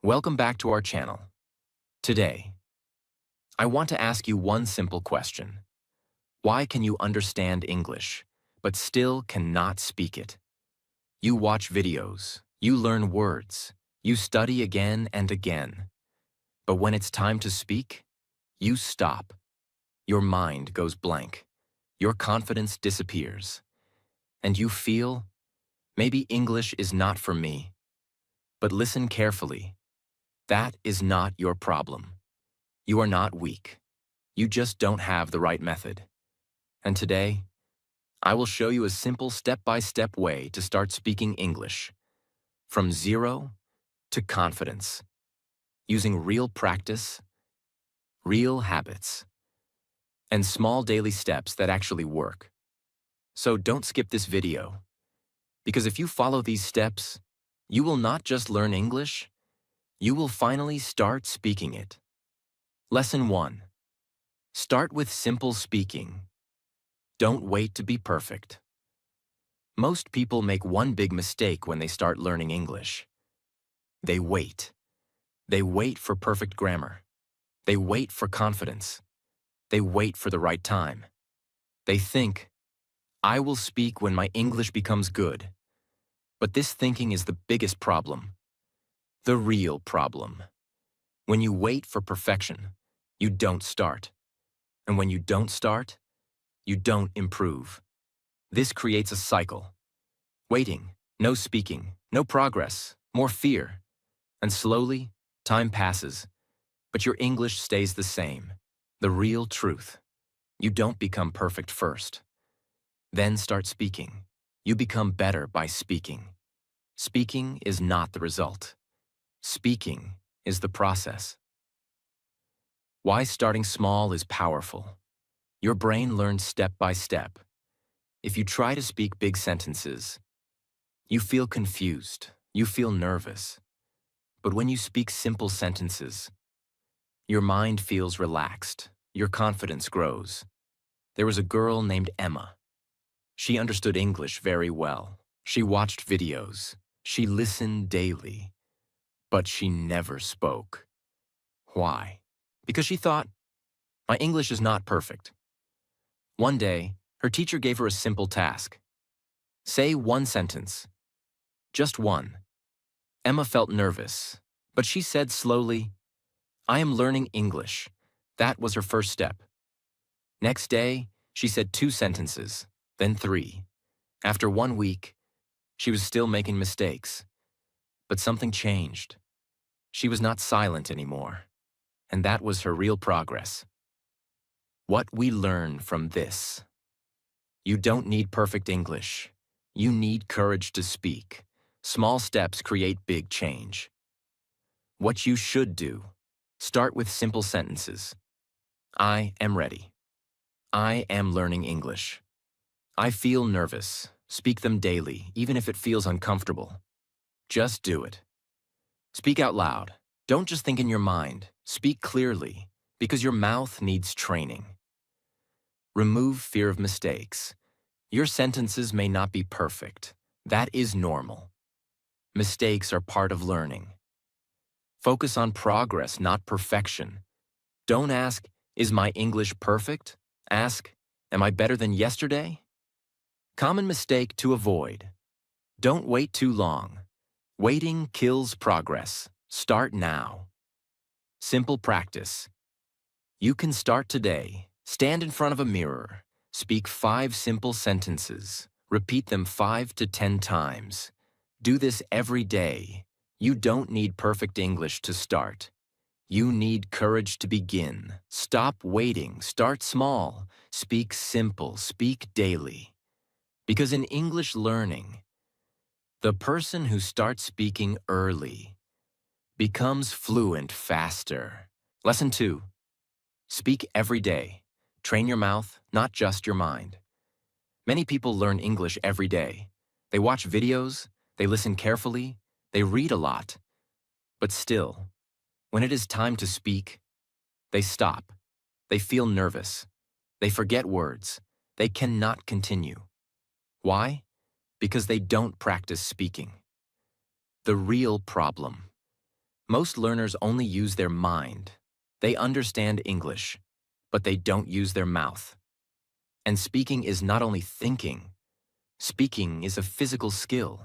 Welcome back to our channel. Today, I want to ask you one simple question. Why can you understand English, but still cannot speak it? You watch videos, you learn words, you study again and again. But when it's time to speak, you stop. Your mind goes blank. Your confidence disappears. And you feel, maybe English is not for me. But listen carefully. That is not your problem. You are not weak. You just don't have the right method. And today, I will show you a simple step-by-step way to start speaking English, from zero to confidence, using real practice, real habits, and small daily steps that actually work. So don't skip this video, because if you follow these steps, you will not just learn English, you will finally start speaking it. Lesson 1. Start with simple speaking. Don't wait to be perfect. Most people make one big mistake when they start learning English. They wait. They wait for perfect grammar. They wait for confidence. They wait for the right time. They think, I will speak when my English becomes good. But this thinking is the biggest problem. The real problem. When you wait for perfection, you don't start. And when you don't start, you don't improve. This creates a cycle. Waiting, no speaking, no progress, more fear. And slowly, time passes, but your English stays the same. The real truth. You don't become perfect first. Then start speaking. You become better by speaking. Speaking is not the result. Speaking is the process. Why starting small is powerful. Your brain learns step by step. If you try to speak big sentences, you feel confused, you feel nervous. But when you speak simple sentences, your mind feels relaxed, your confidence grows. There was a girl named Emma. She understood English very well. She watched videos. She listened daily. But she never spoke. Why? Because she thought, my English is not perfect. One day, her teacher gave her a simple task. Say one sentence. Just one. Emma felt nervous, but she said slowly, I am learning English. That was her first step. Next day, she said 2 sentences, then 3. After 1 week, she was still making mistakes. But something changed. She was not silent anymore, and that was her real progress. What we learn from this. You don't need perfect English. You need courage to speak. Small steps create big change. What you should do. Start with simple sentences. I am ready. I am learning English. I feel nervous. Speak them daily, even if it feels uncomfortable. Just do it. Speak out loud. Don't just think in your mind. Speak clearly, because your mouth needs training. Remove fear of mistakes. Your sentences may not be perfect. That is normal. Mistakes are part of learning. Focus on progress, not perfection. Don't ask, is my English perfect? Ask, am I better than yesterday? Common mistake to avoid. Don't wait too long. Waiting kills progress. Start now. Simple practice. You can start today. Stand in front of a mirror. Speak 5 simple sentences. Repeat them 5 to 10 times. Do this every day. You don't need perfect English to start. You need courage to begin. Stop waiting. Start small. Speak simple. Speak daily. Because in English learning, the person who starts speaking early becomes fluent faster. Lesson 2. Speak every day. Train your mouth, not just your mind. Many people learn English every day. They watch videos, they listen carefully, they read a lot. But still, when it is time to speak, they stop. They feel nervous. They forget words. They cannot continue. Why? Because they don't practice speaking. The real problem. Most learners only use their mind. They understand English, but they don't use their mouth. And speaking is not only thinking, speaking is a physical skill.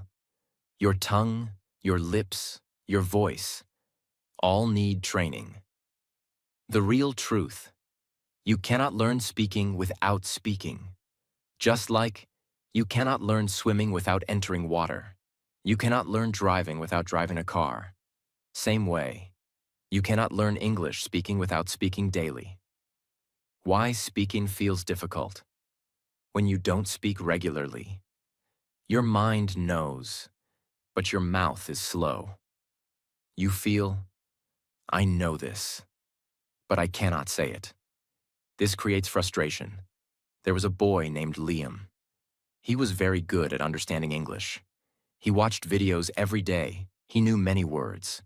Your tongue, your lips, your voice, all need training. The real truth: you cannot learn speaking without speaking. Just like you cannot learn swimming without entering water. You cannot learn driving without driving a car. Same way, you cannot learn English speaking without speaking daily. Why speaking feels difficult? When you don't speak regularly, your mind knows, but your mouth is slow. You feel, I know this, but I cannot say it. This creates frustration. There was a boy named Liam. He was very good at understanding English. He watched videos every day. He knew many words,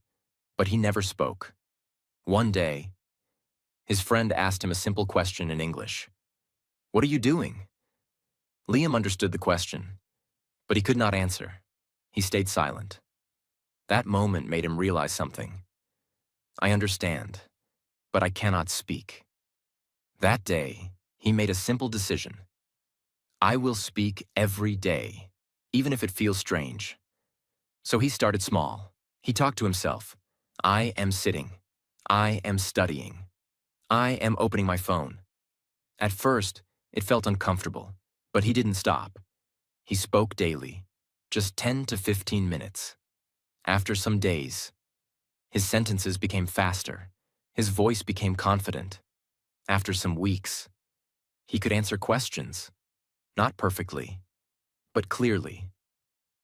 but he never spoke. One day, his friend asked him a simple question in English. "What are you doing?" Liam understood the question, but he could not answer. He stayed silent. That moment made him realize something. I understand, but I cannot speak. That day, he made a simple decision. I will speak every day, even if it feels strange. So he started small. He talked to himself. I am sitting. I am studying. I am opening my phone. At first, it felt uncomfortable, but he didn't stop. He spoke daily, just 10 to 15 minutes. After some days, his sentences became faster. His voice became confident. After some weeks, he could answer questions, not perfectly, but clearly,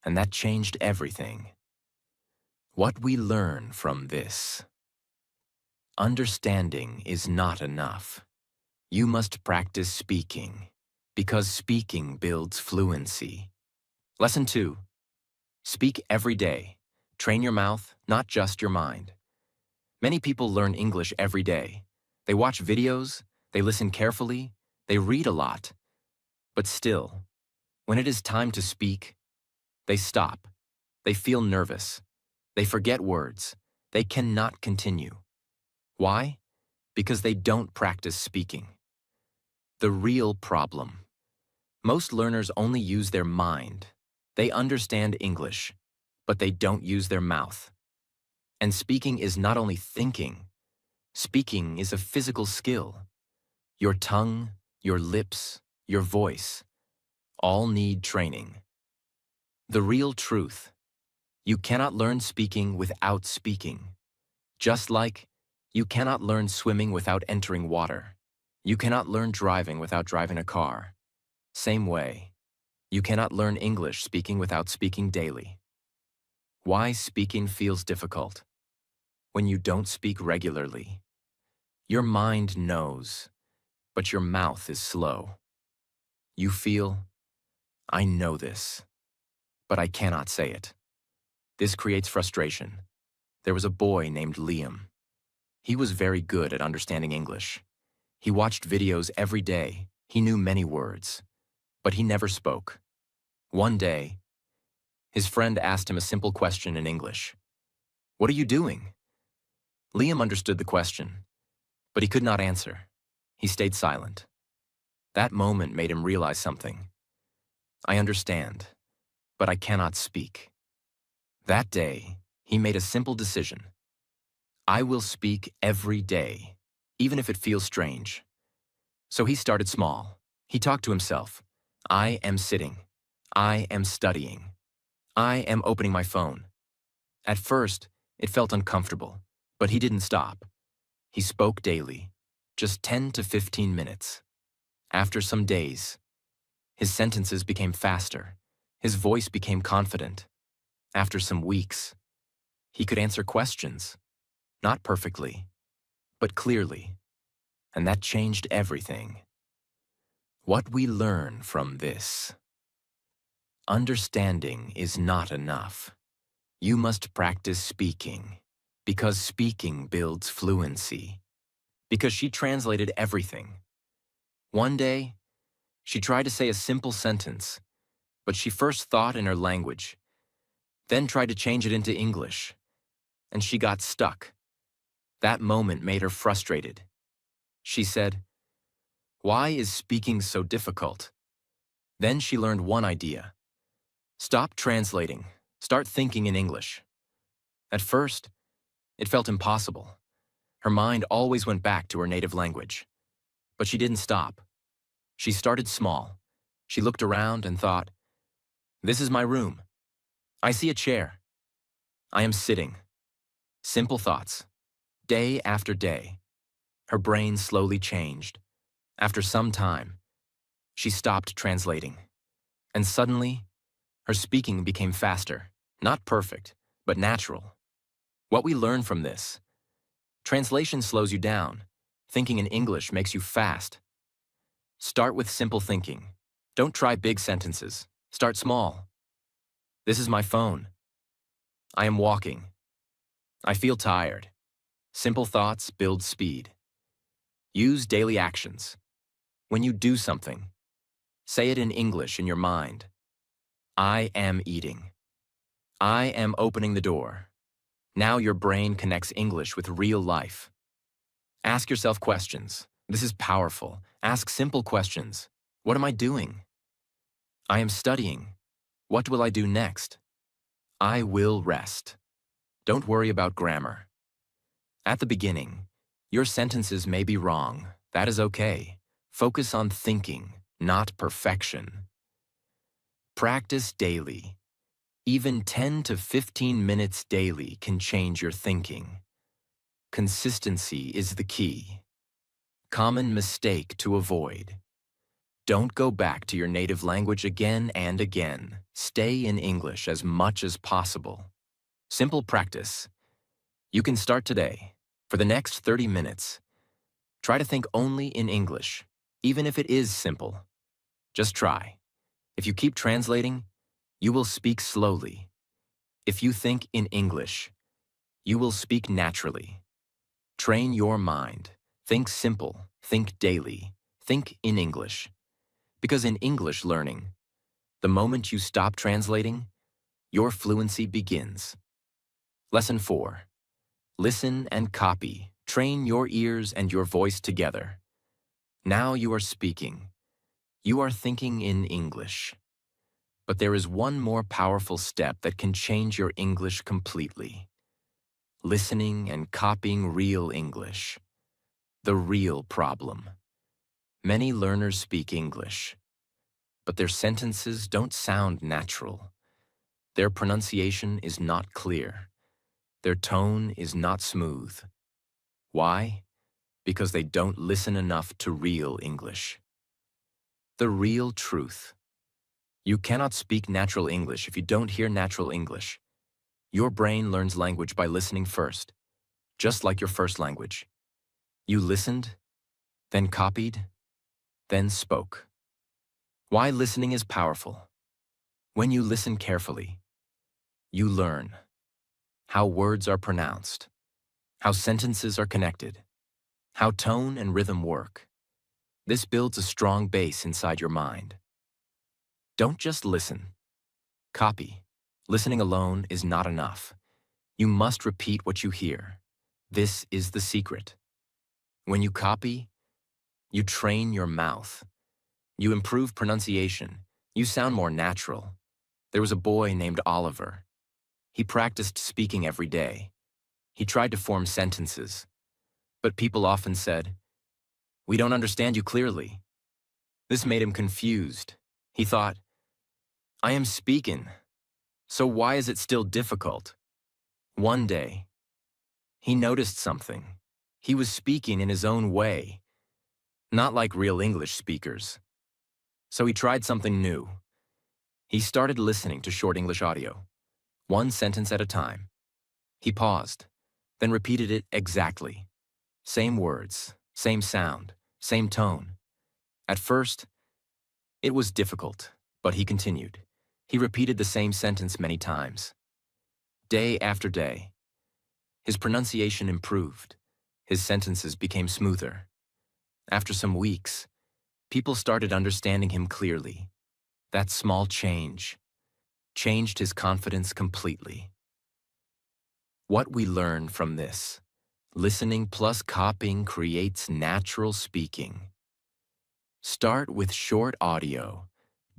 and that changed everything. What we learn from this: understanding is not enough. You must practice speaking, because speaking builds fluency. Lesson 2. Speak every day. Train your mouth, not just your mind. Many people learn English every day. They watch videos, they listen carefully, they read a lot. But still, when it is time to speak, they stop. They feel nervous. They forget words. They cannot continue. Why? Because they don't practice speaking. The real problem: most learners only use their mind. They understand English, but they don't use their mouth. And speaking is not only thinking. Speaking is a physical skill. Your tongue, your lips, your voice, all need training. The real truth: you cannot learn speaking without speaking. Just like you cannot learn swimming without entering water. You cannot learn driving without driving a car. Same way, you cannot learn English speaking without speaking daily. Why speaking feels difficult? When you don't speak regularly, your mind knows, but your mouth is slow. You feel, I know this, but I cannot say it. This creates frustration. There was a boy named Liam. He was very good at understanding English. He watched videos every day. He knew many words, but he never spoke. One day, his friend asked him a simple question in English. What are you doing? Liam understood the question, but he could not answer. He stayed silent. That moment made him realize something. I understand, but I cannot speak. That day, he made a simple decision. I will speak every day, even if it feels strange. So he started small. He talked to himself. I am sitting. I am studying. I am opening my phone. At first, it felt uncomfortable, but he didn't stop. He spoke daily, just 10 to 15 minutes. After some days, his sentences became faster. His voice became confident. After some weeks, he could answer questions, not perfectly, but clearly, and that changed everything. What we learn from this: understanding is not enough. You must practice speaking, because speaking builds fluency. Because she translated everything. One day, she tried to say a simple sentence, but she first thought in her language, then tried to change it into English. and she got stuck. That moment made her frustrated. She said, "Why is speaking so difficult?" Then she learned one idea. Stop translating. Start thinking in English. At first, it felt impossible. Her mind always went back to her native language. But she didn't stop. She started small. She looked around and thought, "This is my room. I see a chair. I am sitting." Simple thoughts. Day after day, her brain slowly changed. After some time, she stopped translating. And suddenly, her speaking became faster. Not perfect, but natural. What we learn from this: translation slows you down. Thinking in English makes you fast. Start with simple thinking. Don't try big sentences. Start small. This is my phone. I am walking. I feel tired. Simple thoughts build speed. Use daily actions. When you do something, say it in English in your mind. I am eating. I am opening the door. Now your brain connects English with real life. Ask yourself questions. This is powerful. Ask simple questions. What am I doing? I am studying. What will I do next? I will rest. Don't worry about grammar. At the beginning, your sentences may be wrong. That is okay. Focus on thinking, not perfection. Practice daily. Even 10 to 15 minutes daily can change your thinking. Consistency is the key. Common mistake to avoid: don't go back to your native language again and again. Stay in English as much as possible. Simple practice. You can start today. For the next 30 minutes, try to think only in English, even if it is simple. Just try. If you keep translating, you will speak slowly. If you think in English, you will speak naturally. Train your mind. Think simple. Think daily. Think in English. Because in English learning, the moment you stop translating, your fluency begins. Lesson 4. Listen and copy. Train your ears and your voice together. Now you are speaking. You are thinking in English. But there is one more powerful step that can change your English completely. Listening and copying real English. The real problem. Many learners speak English, but their sentences don't sound natural. Their pronunciation is not clear. Their tone is not smooth. Why? Because they don't listen enough to real English. The real truth. You cannot speak natural English if you don't hear natural English. Your brain learns language by listening first, just like your first language. You listened, then copied, then spoke. Why listening is powerful. When you listen carefully, you learn how words are pronounced, how sentences are connected, how tone and rhythm work. This builds a strong base inside your mind. Don't just listen. Copy. Listening alone is not enough. You must repeat what you hear. This is the secret. When you copy, you train your mouth. You improve pronunciation. You sound more natural. There was a boy named Oliver. He practiced speaking every day. He tried to form sentences. But people often said, "We don't understand you clearly." This made him confused. He thought, "I am speaking, so why is it still difficult?" One day, he noticed something. He was speaking in his own way, not like real English speakers. So he tried something new. He started listening to short English audio, one sentence at a time. He paused, then repeated it exactly. Same words, same sound, same tone. At first, it was difficult, but he continued. He repeated the same sentence many times. Day after day, his pronunciation improved. His sentences became smoother. After some weeks, people started understanding him clearly. That small change changed his confidence completely. What we learn from this: listening plus copying creates natural speaking. Start with short audio.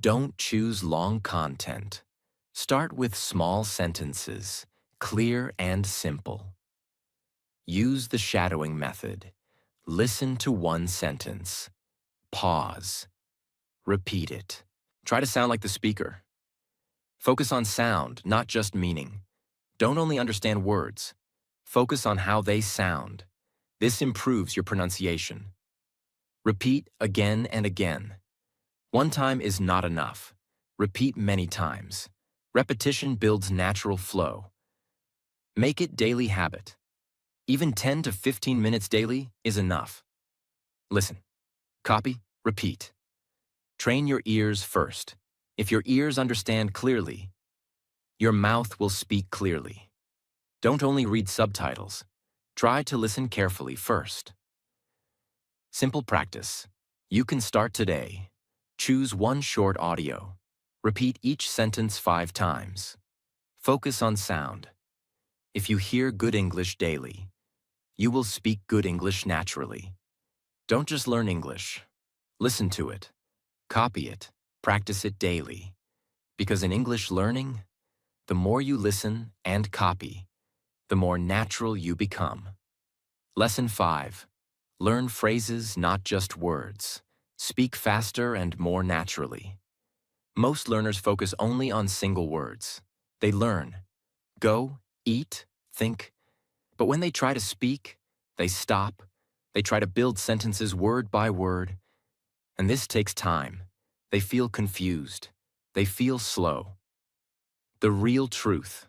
Don't choose long content. Start with small sentences, clear and simple. Use the shadowing method. Listen to one sentence. Pause. Repeat it. Try to sound like the speaker. Focus on sound, not just meaning. Don't only understand words. Focus on how they sound. This improves your pronunciation. Repeat again and again. One time is not enough. Repeat many times. Repetition builds natural flow. Make it daily habit. Even 10 to 15 minutes daily is enough. Listen, copy, repeat. Train your ears first. If your ears understand clearly, your mouth will speak clearly. Don't only read subtitles. Try to listen carefully first. Simple practice. You can start today. Choose one short audio. Repeat each sentence 5 times. Focus on sound. If you hear good English daily, you will speak good English naturally. Don't just learn English. Listen to it. Copy it. Practice it daily. Because in English learning, the more you listen and copy, the more natural you become. Lesson 5. Learn phrases, not just words. Speak faster and more naturally. Most learners focus only on single words. They learn, go, eat, think, but when they try to speak, they stop. They try to build sentences word by word, and this takes time. They feel confused. They feel slow. The real truth.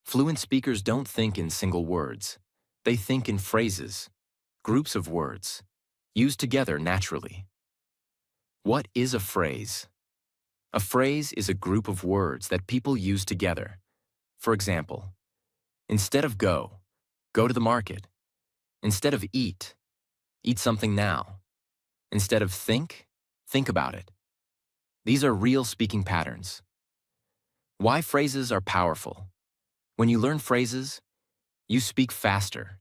Fluent speakers don't think in single words. They think in phrases, groups of words, used together naturally. What is a phrase? A phrase is a group of words that people use together. For example, instead of go, go to the market. Instead of eat, eat something now. Instead of think about it. These are real speaking patterns. Why phrases are powerful. When you learn phrases, you speak faster.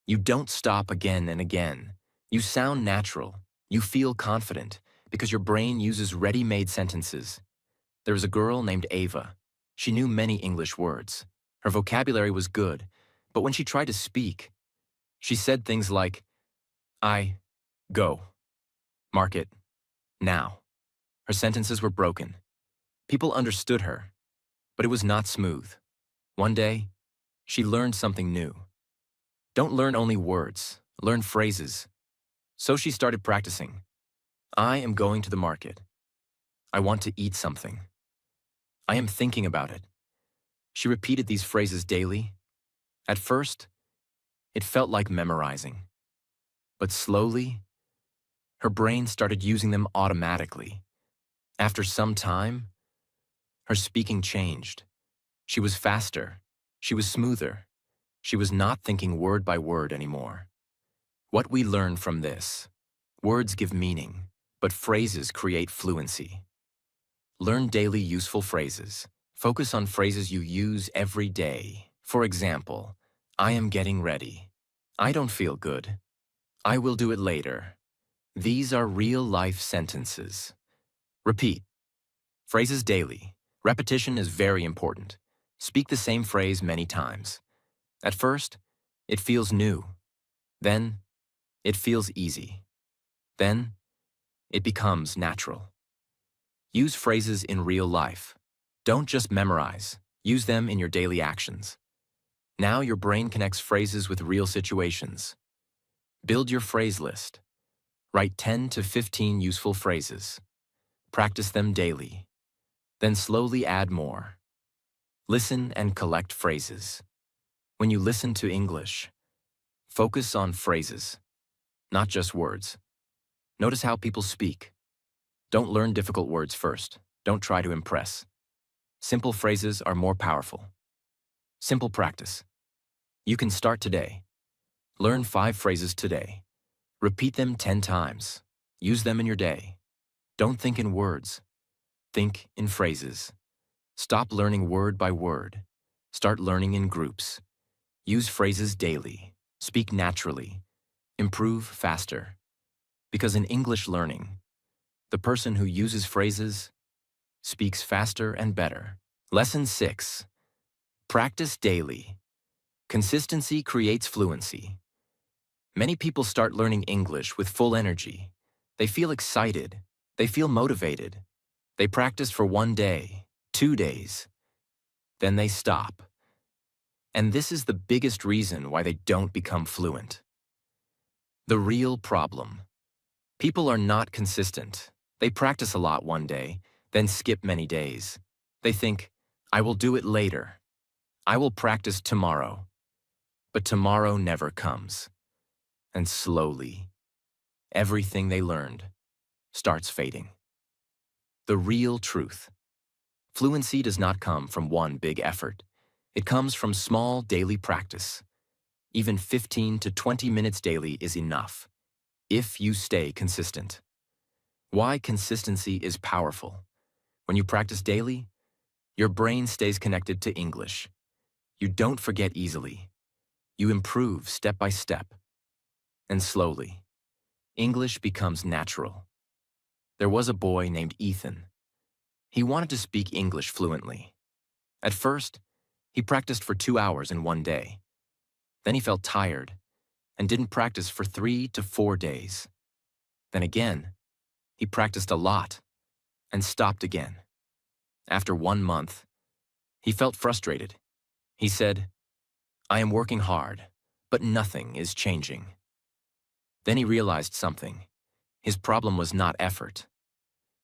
You don't stop again and again. You sound natural. You feel confident because your brain uses ready-made sentences. There was a girl named Ava. She knew many English words. Her vocabulary was good, but when she tried to speak, she said things like, I, go, market, now. Her sentences were broken. People understood her, but it was not smooth. One day, she learned something new. Don't learn only words, learn phrases. So she started practicing. I am going to the market. I want to eat something. I am thinking about it. She repeated these phrases daily. At first, it felt like memorizing. But slowly, her brain started using them automatically. After some time, her speaking changed. She was faster. She was smoother. She was not thinking word by word anymore. What we learn from this: words give meaning, but phrases create fluency. Learn daily useful phrases. Focus on phrases you use every day. For example, I am getting ready. I don't feel good. I will do it later. These are real-life sentences. Repeat. Phrases daily. Repetition is very important. Speak the same phrase many times. At first, it feels new. Then, it feels easy. Then, it becomes natural. Use phrases in real life. Don't just memorize. Use them in your daily actions. Now your brain connects phrases with real situations. Build your phrase list. Write 10 to 15 useful phrases. Practice them daily. Then slowly add more. Listen and collect phrases. When you listen to English, focus on phrases, not just words. Notice how people speak. Don't learn difficult words first. Don't try to impress. Simple phrases are more powerful. Simple practice. You can start today. Learn 5 phrases today. Repeat them 10 times. Use them in your day. Don't think in words. Think in phrases. Stop learning word by word. Start learning in groups. Use phrases daily. Speak naturally. Improve faster. Because in English learning, the person who uses phrases speaks faster and better. Lesson 6. Practice daily. Consistency creates fluency. Many people start learning English with full energy. They feel excited. They feel motivated. They practice for 1 day, 2 days. Then they stop. And this is the biggest reason why they don't become fluent. The real problem. People are not consistent. They practice a lot 1 day, then skip many days. They think, I will do it later. I will practice tomorrow. But tomorrow never comes. And slowly, everything they learned starts fading. The real truth. Fluency does not come from one big effort. It comes from small daily practice. Even 15 to 20 minutes daily is enough, if you stay consistent. Why consistency is powerful. When you practice daily, your brain stays connected to English. You don't forget easily. You improve step by step. And slowly, English becomes natural. There was a boy named Ethan. He wanted to speak English fluently. At first, he practiced for 2 hours in 1 day. Then he felt tired and didn't practice for 3 to 4 days. Then again, he practiced a lot and stopped again. After 1 month, he felt frustrated. He said, I am working hard, but nothing is changing. Then he realized something. His problem was not effort.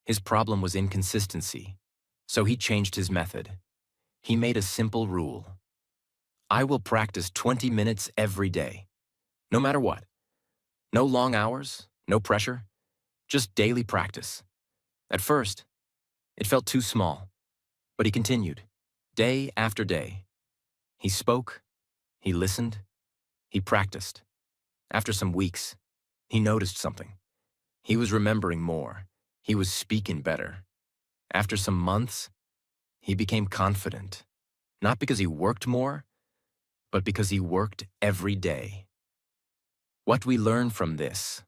His problem was inconsistency. So he changed his method. He made a simple rule. I will practice 20 minutes every day, no matter what. No long hours, no pressure, just daily practice. At first, it felt too small, but he continued, day after day. He spoke, he listened, he practiced. After some weeks, he noticed something. He was remembering more. He was speaking better. After some months, he became confident, not because he worked more, but because he worked every day. What we learn from this: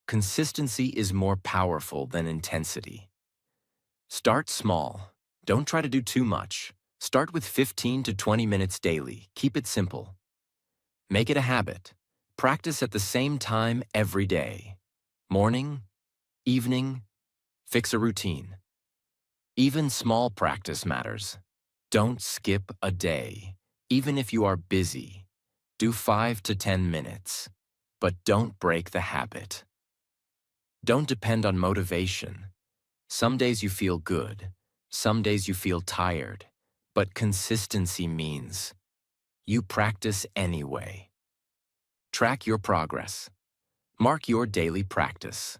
consistency is more powerful than intensity. Start small. Don't try to do too much. Start with 15 to 20 minutes daily. Keep it simple. Make it a habit. Practice at the same time every day. Morning, evening, fix a routine. Even small practice matters. Don't skip a day. Even if you are busy, do 5 to 10 minutes. But don't break the habit. Don't depend on motivation. Some days you feel good. Some days you feel tired. But consistency means you practice anyway. Track your progress. Mark your daily practice.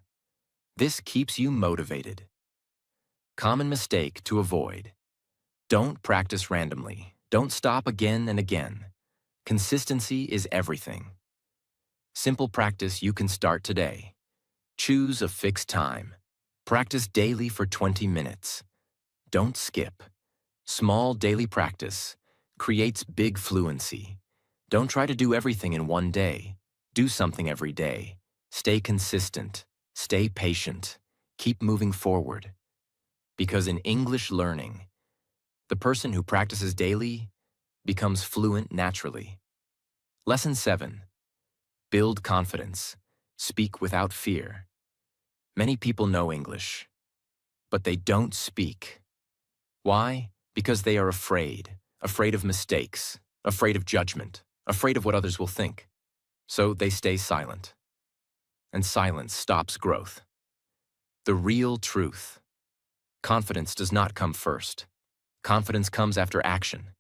This keeps you motivated. Common mistake to avoid. Don't practice randomly. Don't stop again and again. Consistency is everything. Simple practice you can start today. Choose a fixed time. Practice daily for 20 minutes. Don't skip. Small daily practice creates big fluency. Don't try to do everything in 1 day. Do something every day. Stay consistent. Stay patient. Keep moving forward. Because in English learning, the person who practices daily becomes fluent naturally. Lesson 7. Build confidence. Speak without fear. Many people know English, but they don't speak. Why? Because they are afraid of mistakes, afraid of judgment, afraid of what others will think. So they stay silent. And silence stops growth. The real truth. Confidence does not come first. Confidence comes after action.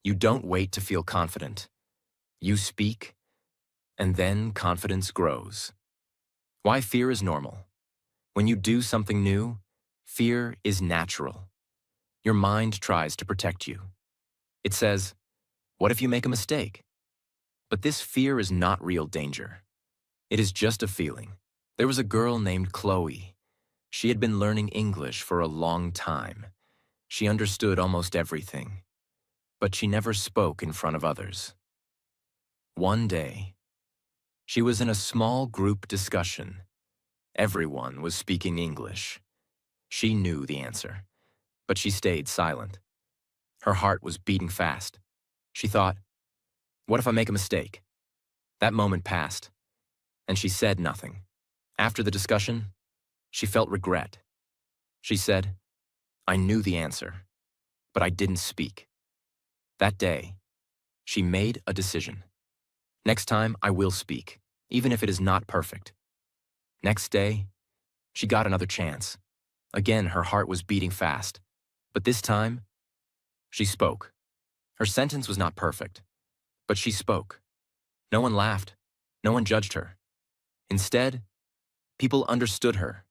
You don't wait to feel confident. You speak, and then confidence grows. Why fear is normal. When you do something new, fear is natural. Your mind tries to protect you. It says, what if you make a mistake? But this fear is not real danger. It is just a feeling. There was a girl named Chloe. She had been learning English for a long time. She understood almost everything. But she never spoke in front of others. One day, she was in a small group discussion. Everyone was speaking English. She knew the answer, but she stayed silent. Her heart was beating fast. She thought, what if I make a mistake? That moment passed, and she said nothing. After the discussion, she felt regret. She said, I knew the answer, but I didn't speak. That day, she made a decision. Next time, I will speak, even if it is not perfect. Next day, she got another chance. Again, her heart was beating fast, but this time, she spoke. Her sentence was not perfect, but she spoke. No one laughed. No one judged her. Instead, people understood her.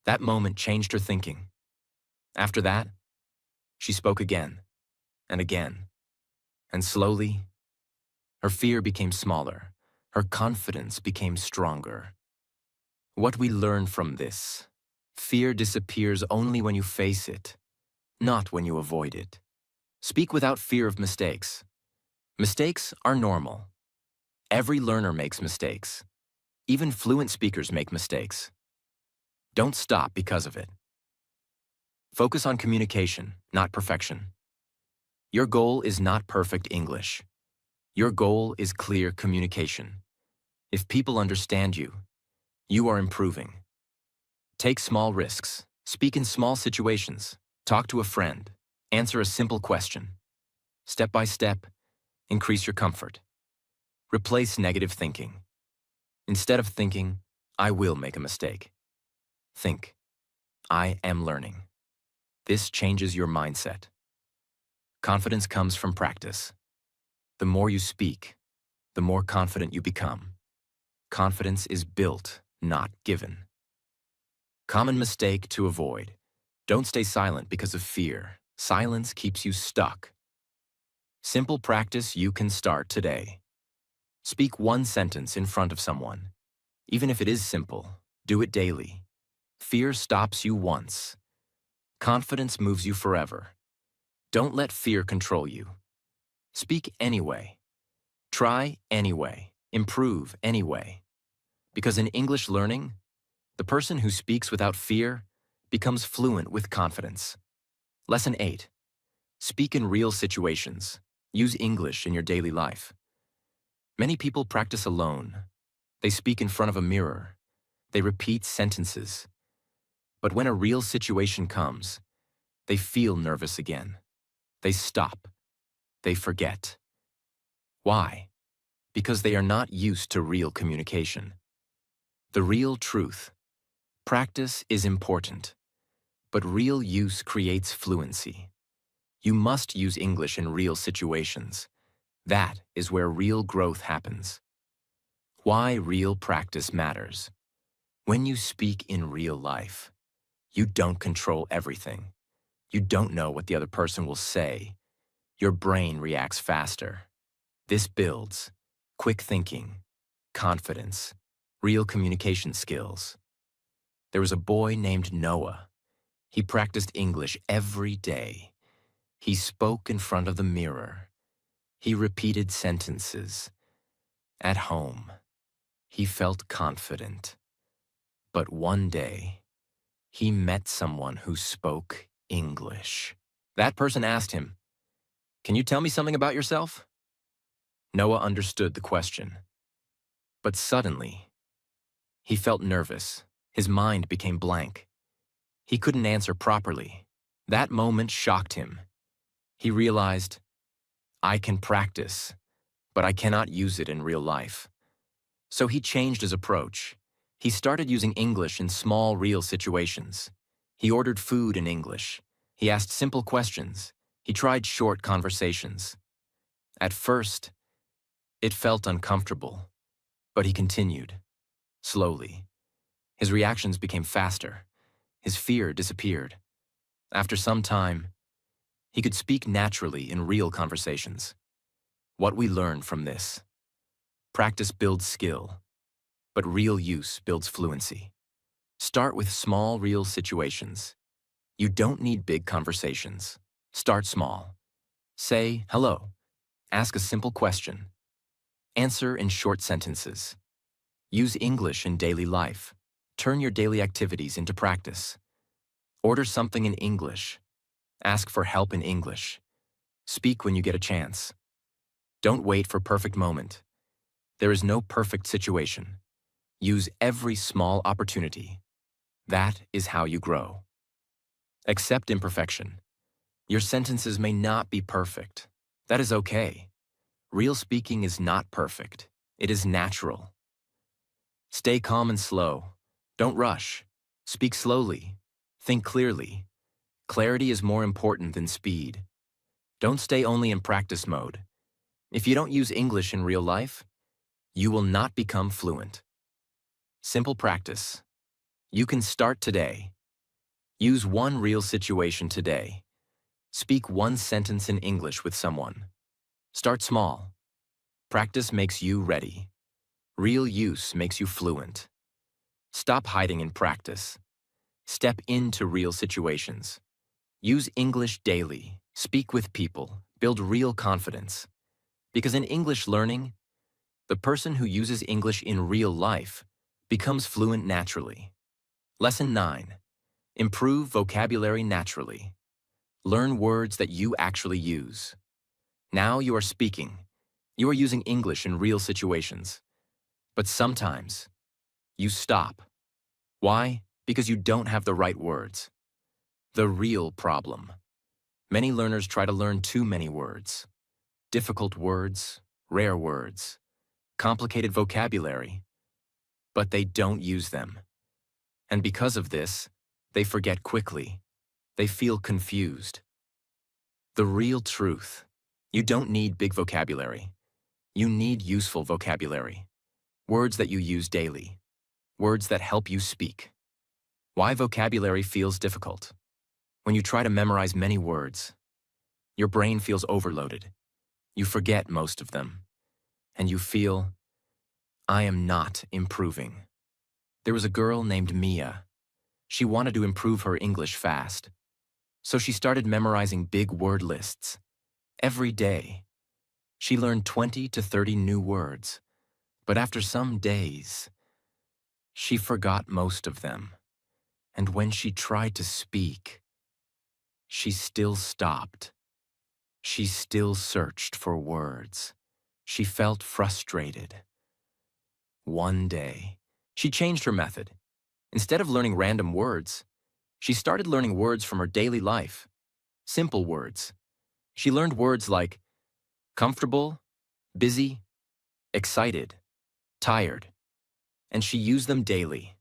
That moment changed her thinking. After that, she spoke again and again, and slowly, her fear became smaller. Her confidence became stronger. What we learn from this: fear disappears only when you face it, not when you avoid it. Speak without fear of mistakes. Mistakes are normal. Every learner makes mistakes. Even fluent speakers make mistakes. Don't stop because of it. Focus on communication, not perfection. Your goal is not perfect English. Your goal is clear communication. If people understand you, you are improving. Take small risks. Speak in small situations. Talk to a friend. Answer a simple question. Step by step, increase your comfort. Replace negative thinking. Instead of thinking, I will make a mistake, think, I am learning. This changes your mindset. Confidence comes from practice. The more you speak, the more confident you become. Confidence is built, not given. Common mistake to avoid: don't stay silent because of fear. Silence keeps you stuck. Simple practice you can start today. Speak one sentence in front of someone. Even if it is simple, do it daily. Fear stops you once. Confidence moves you forever. Don't let fear control you. Speak anyway. Try anyway. Improve anyway. Because in English learning, the person who speaks without fear becomes fluent with confidence. Lesson 8. Speak in real situations. Use English in your daily life. Many people practice alone. They speak in front of a mirror. They repeat sentences. But when a real situation comes, they feel nervous again. They stop. They forget. Why? Because they are not used to real communication. The real truth: practice is important, but real use creates fluency. You must use English in real situations. That is where real growth happens. Why real practice matters. When you speak in real life, you don't control everything. You don't know what the other person will say. Your brain reacts faster. This builds quick thinking, confidence, real communication skills. There was a boy named Noah. He practiced English every day. He spoke in front of the mirror. He repeated sentences. At home, he felt confident. But one day, he met someone who spoke English. That person asked him, "Can you tell me something about yourself?" Noah understood the question. But suddenly, he felt nervous. His mind became blank. He couldn't answer properly. That moment shocked him. He realized, I can practice, but I cannot use it in real life. So he changed his approach. He started using English in small, real situations. He ordered food in English. He asked simple questions. He tried short conversations. At first, it felt uncomfortable, but he continued, slowly. His reactions became faster. His fear disappeared. After some time, he could speak naturally in real conversations. What we learn from this: practice builds skill, but real use builds fluency. Start with small, real situations. You don't need big conversations. Start small. Say hello. Ask a simple question. Answer in short sentences. Use English in daily life. Turn your daily activities into practice. Order something in English. Ask for help in English. Speak when you get a chance. Don't wait for perfect moment. There is no perfect situation. Use every small opportunity. That is how you grow. Accept imperfection. Your sentences may not be perfect. That is okay. Real speaking is not perfect. It is natural. Stay calm and slow. Don't rush. Speak slowly. Think clearly. Clarity is more important than speed. Don't stay only in practice mode. If you don't use English in real life, you will not become fluent. Simple practice. You can start today. Use one real situation today. Speak one sentence in English with someone. Start small. Practice makes you ready. Real use makes you fluent. Stop hiding in practice. Step into real situations. Use English daily. Speak with people. Build real confidence. Because in English learning, the person who uses English in real life becomes fluent naturally. Lesson 9. Improve vocabulary naturally. Learn words that you actually use. Now you are speaking. You are using English in real situations. But sometimes, you stop. Why? Because you don't have the right words. The real problem. Many learners try to learn too many words. Difficult words, rare words, complicated vocabulary. But they don't use them. And because of this, they forget quickly. They feel confused. The real truth. You don't need big vocabulary. You need useful vocabulary. Words that you use daily. Words that help you speak. Why vocabulary feels difficult. When you try to memorize many words, your brain feels overloaded. You forget most of them. And you feel, I am not improving. There was a girl named Mia. She wanted to improve her English fast. So she started memorizing big word lists. Every day. She learned 20 to 30 new words. But after some days, she forgot most of them. And when she tried to speak, she still stopped. She still searched for words. She felt frustrated. One day, she changed her method. Instead of learning random words, she started learning words from her daily life. Simple words. She learned words like comfortable, busy, excited, tired. And she used them daily.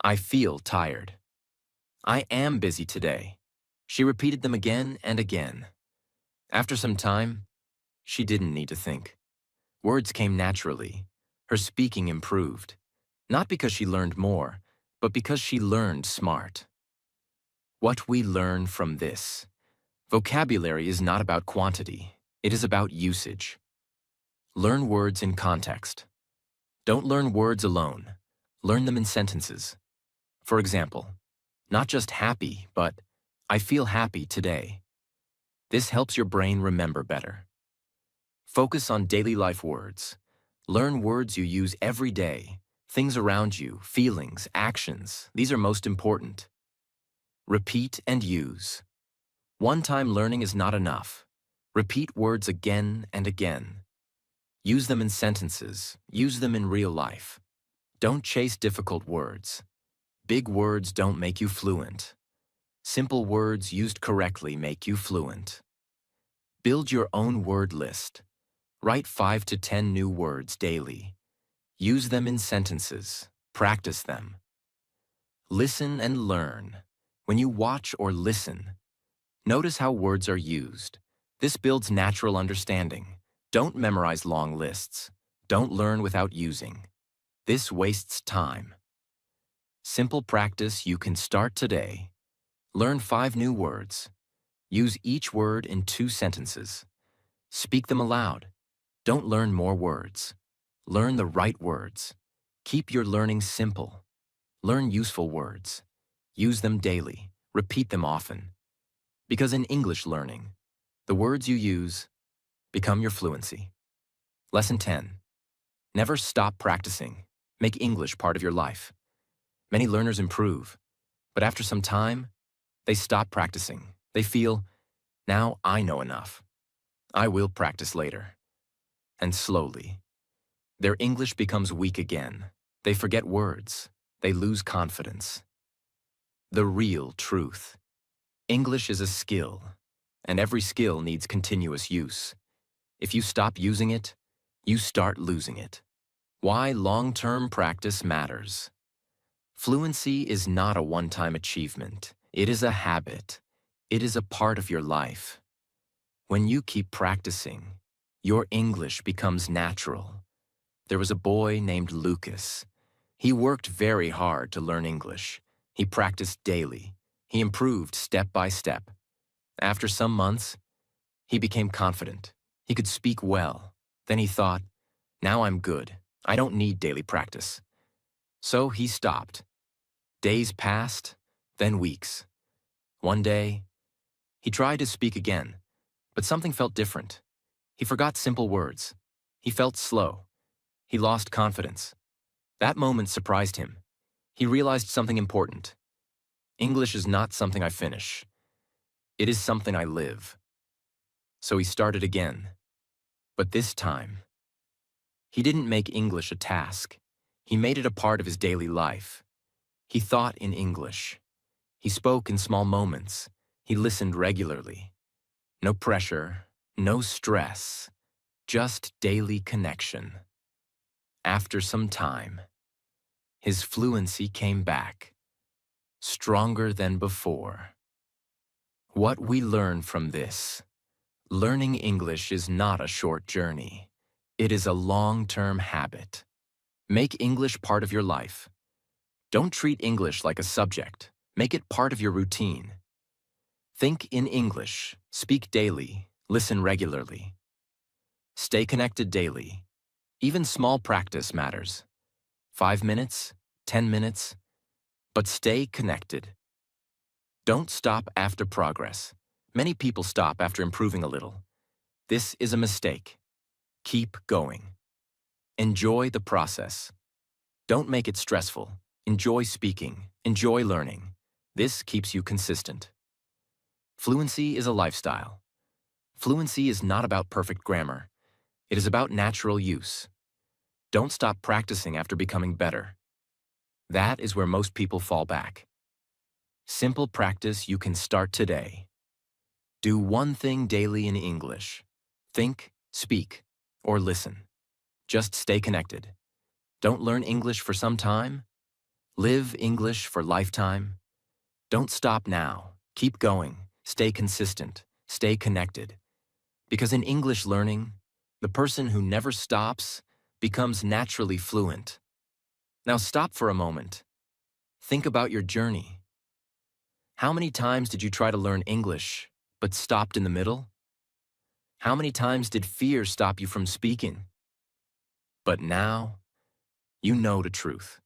I feel tired. I am busy today. She repeated them again and again. After some time, she didn't need to think. Words came naturally. Her speaking improved. Not because she learned more, but because she learned smart. What we learn from this. Vocabulary is not about quantity. It is about usage. Learn words in context. Don't learn words alone. Learn them in sentences. For example, not just happy, but I feel happy today. This helps your brain remember better. Focus on daily life words. Learn words you use every day. Things around you, feelings, actions. These are most important. Repeat and use. One-time learning is not enough. Repeat words again and again. Use them in sentences. Use them in real life. Don't chase difficult words. Big words don't make you fluent. Simple words used correctly make you fluent. Build your own word list. Write 5 to 10 new words daily. Use them in sentences. Practice them. Listen and learn. When you watch or listen, notice how words are used. This builds natural understanding. Don't memorize long lists. Don't learn without using. This wastes time. Simple practice you can start today. Learn 5 new words. Use each word in 2 sentences. Speak them aloud. Don't learn more words. Learn the right words. Keep your learning simple. Learn useful words. Use them daily. Repeat them often. Because in English learning, the words you use become your fluency. Lesson 10. Never stop practicing. Make English part of your life. Many learners improve, but after some time, they stop practicing. They feel, now I know enough. I will practice later. And slowly, their English becomes weak again. They forget words. They lose confidence. The real truth. English is a skill, and every skill needs continuous use. If you stop using it, you start losing it. Why long-term practice matters. Fluency is not a one-time achievement. It is a habit. It is a part of your life. When you keep practicing, your English becomes natural. There was a boy named Lucas. He worked very hard to learn English. He practiced daily. He improved step by step. After some months, he became confident. He could speak well. Then he thought, now I'm good. I don't need daily practice. So he stopped. Days passed, then weeks. One day, he tried to speak again, but something felt different. He forgot simple words. He felt slow. He lost confidence. That moment surprised him. He realized something important. English is not something I finish. It is something I live. So he started again. But this time, he didn't make English a task. He made it a part of his daily life. He thought in English. He spoke in small moments. He listened regularly. No pressure, no stress, just daily connection. After some time, his fluency came back, stronger than before. What we learn from this: learning English is not a short journey. It is a long-term habit. Make English part of your life. Don't treat English like a subject. Make it part of your routine. Think in English, speak daily, listen regularly. Stay connected daily. Even small practice matters. 5 minutes, 10 minutes, but stay connected. Don't stop after progress. Many people stop after improving a little. This is a mistake. Keep going. Enjoy the process. Don't make it stressful. Enjoy speaking. Enjoy learning. This keeps you consistent. Fluency is a lifestyle. Fluency is not about perfect grammar. It is about natural use. Don't stop practicing after becoming better. That is where most people fall back. Simple practice you can start today. Do one thing daily in English. Think, speak, or listen. Just stay connected. Don't learn English for some time. Live English for lifetime. Don't stop now. Keep going. Stay consistent. Stay connected. Because in English learning, the person who never stops becomes naturally fluent. Now stop for a moment. Think about your journey. How many times did you try to learn English, but stopped in the middle? How many times did fear stop you from speaking? But now, you know the truth.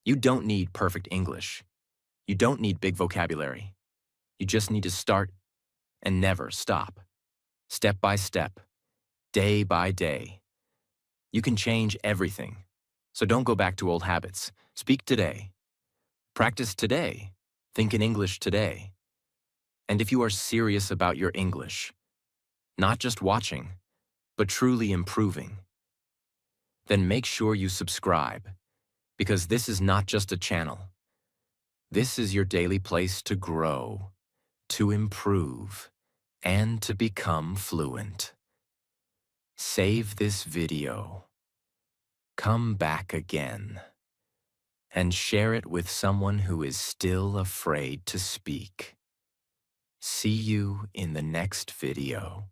You don't need perfect English. You don't need big vocabulary. You just need to start and never stop. Step by step, day by day. You can change everything. So don't go back to old habits. Speak today. Practice today. Think in English today. And if you are serious about your English, not just watching, but truly improving, then make sure you subscribe, because this is not just a channel. This is your daily place to grow, to improve, and to become fluent. Save this video. Come back again. And share it with someone who is still afraid to speak. See you in the next video.